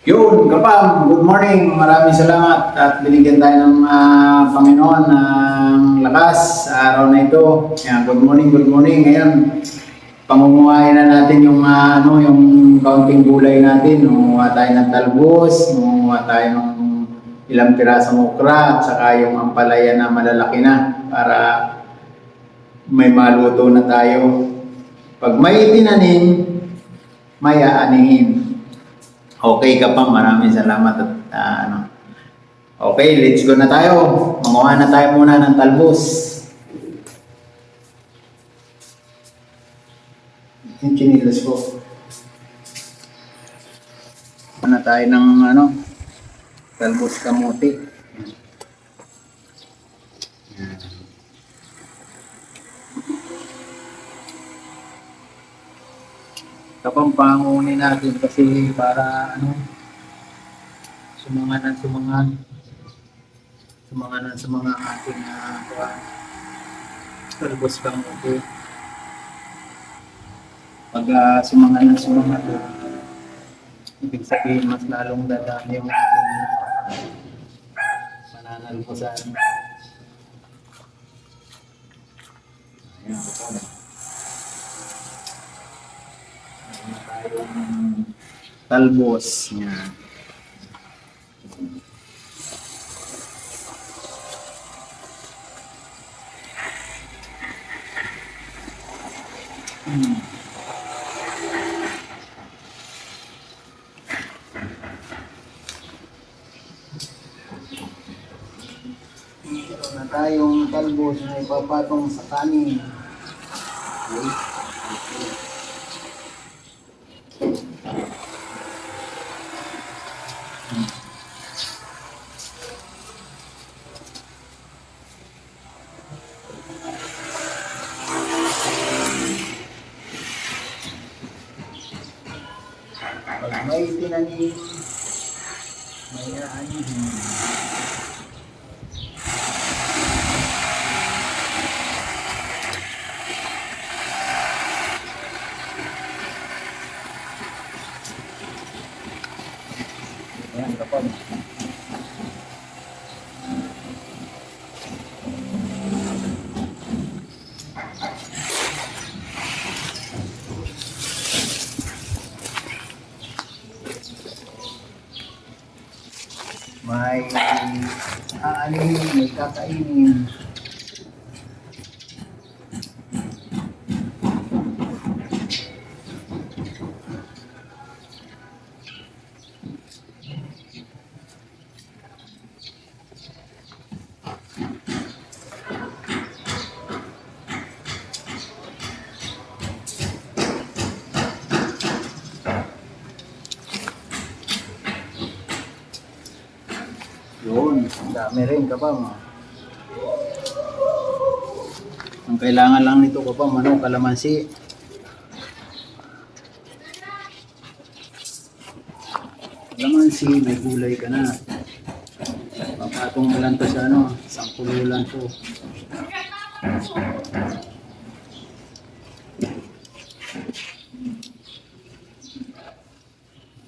Yun, Kapam, good morning. Maraming salamat at binigyan tayo ng Panginoon ng lakas sa araw na ito. Yan, good morning, good morning. Ngayon, pangunguhain na natin yung yung kaunting gulay natin. Nunguha tayo ng talbos, nunguha tayo ng ilang pirasong okra at saka yung ampalaya na malalaki na para may maluto na tayo. Pag may tinanim, may aanihin. Okay ka pa, maraming salamat at Okay, let's go na tayo. Manguha na tayo muna ng talbos. Yung chinilas ko. Manguha na tayo ng talbos kamote. Kapampangunin natin kasi para sumangan ang ating talbos kamote. Pag sumangan, ibig sabihin mas lalong dadami yung ating pananalbosan. Ayan, ito. Talbos niya. Ito na tayong talbos na ipapatong sa kanin. Okay. Pag may tinanim, may aanihin. Ayan, kapag. May aanihin, may kakainin. Yun, dami rin kapam. Ang kailangan lang nito kapam, kalamansi. Kalamansi, may gulay ka na. Papatong mo lang to sa isang kulo lang to.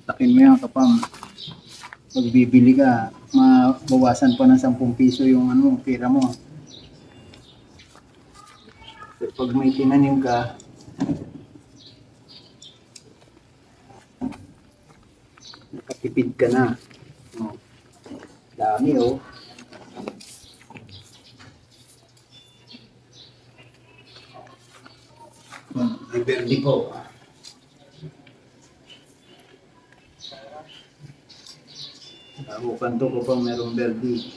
Takin mo yan kapam. Pag bibili ka, mabawasan pa ng 10 piso yung pera mo. So, pag may tinanim ka, nakatipid ka na. Dami May berdi po. Bukan to ko pang merong berdi.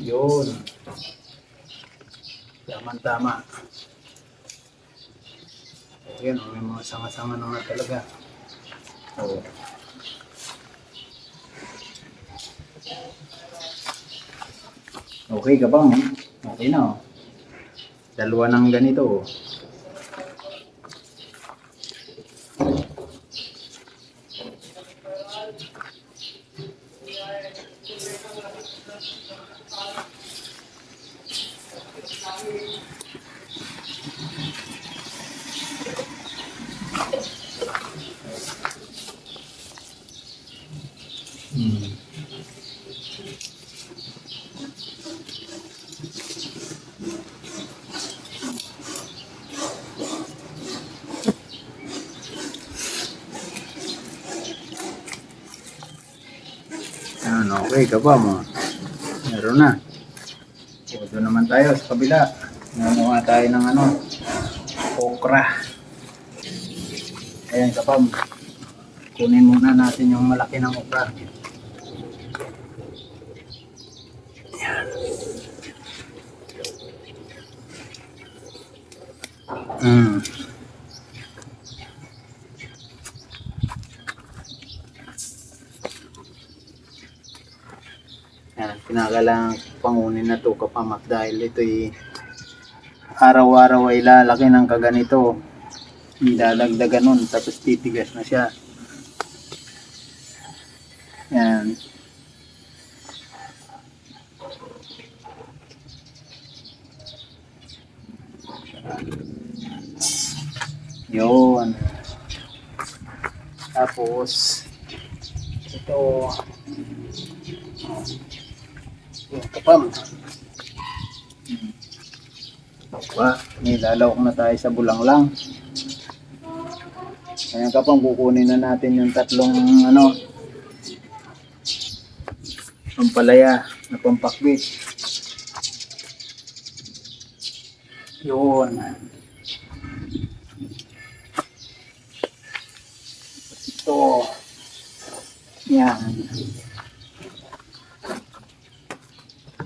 Yun. Tama-tama. Ayan, may mga sanga-sanga na nga talaga. Oh. Okay ka bang? Okay na. Dalawa ng ganito. Hmm. Ano, okay ka ba mo? Meron na. O, doon naman tayo sa kabila. Namuha tayo ng ano, okra. Ayan ka pa. Kunin muna natin yung malaki ng okra. Mm. Yan, kinakailangan pangunin na to kapamak dahil ito'y araw-araw ay lalaki ng kaganito. Idadagdagan nun tapos titigas na siya. Yan. Yun. Tapos ito yung kapam. Diba? Nilalawak na tayo sa bulanglang. Ayan kapam, kukunin na natin yung tatlong ano pampalaya na pampakbit. Yun. Ito. Yan.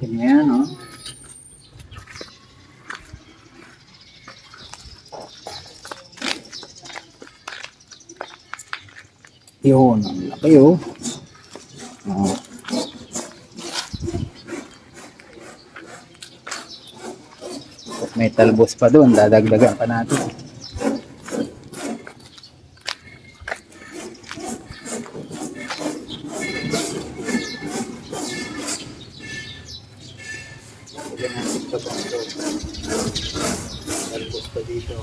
Ganyan, no? Yun. Ang laki, oh. Oh. May talbos pa doon, dadagdagan pa natin. Talbos pa dito.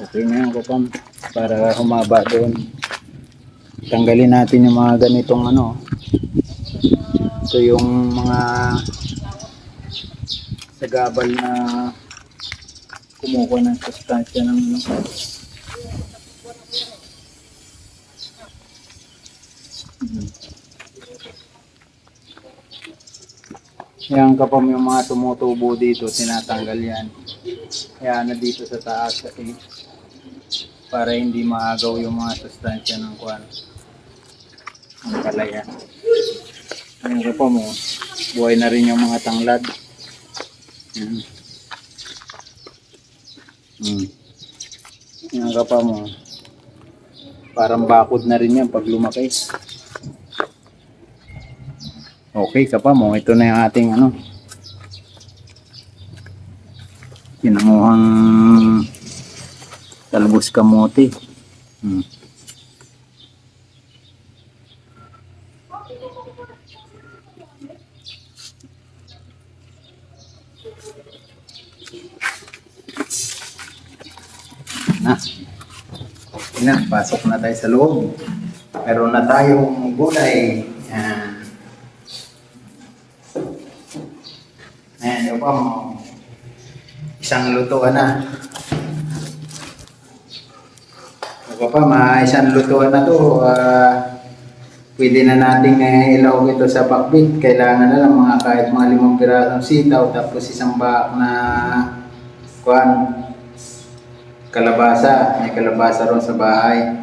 Okay na yung kapam para humaba doon. Tanggalin natin yung mga ganitong ano. Ito yung mga sagabal na kumukuha ng sustansya ng ano. Yan kapam yung mga tumutubo dito, tinatanggal yan. Kaya na dito sa taas kasi para hindi maagaw yung mga sustansya ng kuwan ng palaya. Ayun kapam mo, buhay na rin yung mga tanglad. Yan. Yan kapam mo, parang bakod na rin yan pag lumaki. Okay kapam mo, ito na yung ating ano, kinuhang talbos kamote. Okay na, pasok na tayo sa loob. Meron na tayong gulay. Yan. Ayan, yung pa mo. Isang lutuan na. Yung pa, isang lutuan na to. Pwede na nating ilawag ito sa pakbit. Kailangan na lang kahit mga 5 pirasong sitaw. Tapos isang bak na kalabasa. May kalabasa ron sa bahay.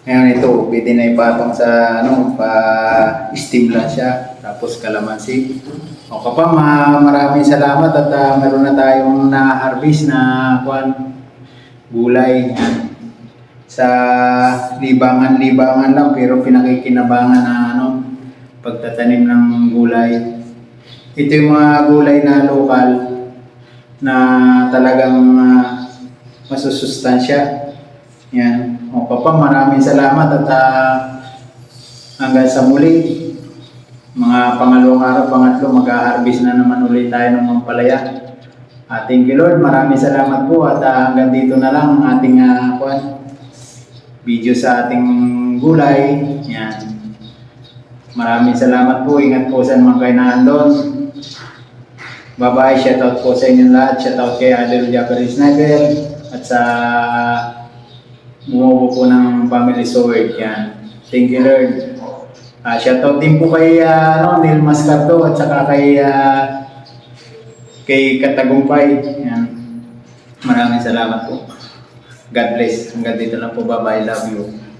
Ngayon ito, pwede na ipatong sa ano, pa-steam lang siya. tapos kalamansi. O kapam, maraming salamat at meron na tayong na-harvest na gulay. Yan. Sa libangan-libangan lang pero pinakikinabangan na pagtatanim ng gulay. Ito yung mga gulay na lokal na talagang masusustansya. Yan. O kapam, maraming salamat at hanggang sa muli. Mga pangalawang araw, pangatlo, mag-harvest na naman ulit tayo ng mampalaya. Thank you Lord, maraming salamat po at hanggang dito na lang ang ating video sa ating gulay. Yan. Maraming salamat po, ingat po sa mga kayo na andon. Bye-bye, shoutout po sa inyo lahat, shoutout kay Adel Jackery Sniper at sa bumubo po ng Family Sword. Yan. Thank you Lord. Shoutout din po kay Neil Mascato at saka kay Katagumpay. Yan. Maraming salamat po. God bless. Hanggang dito lang po. Bye-bye. Love you.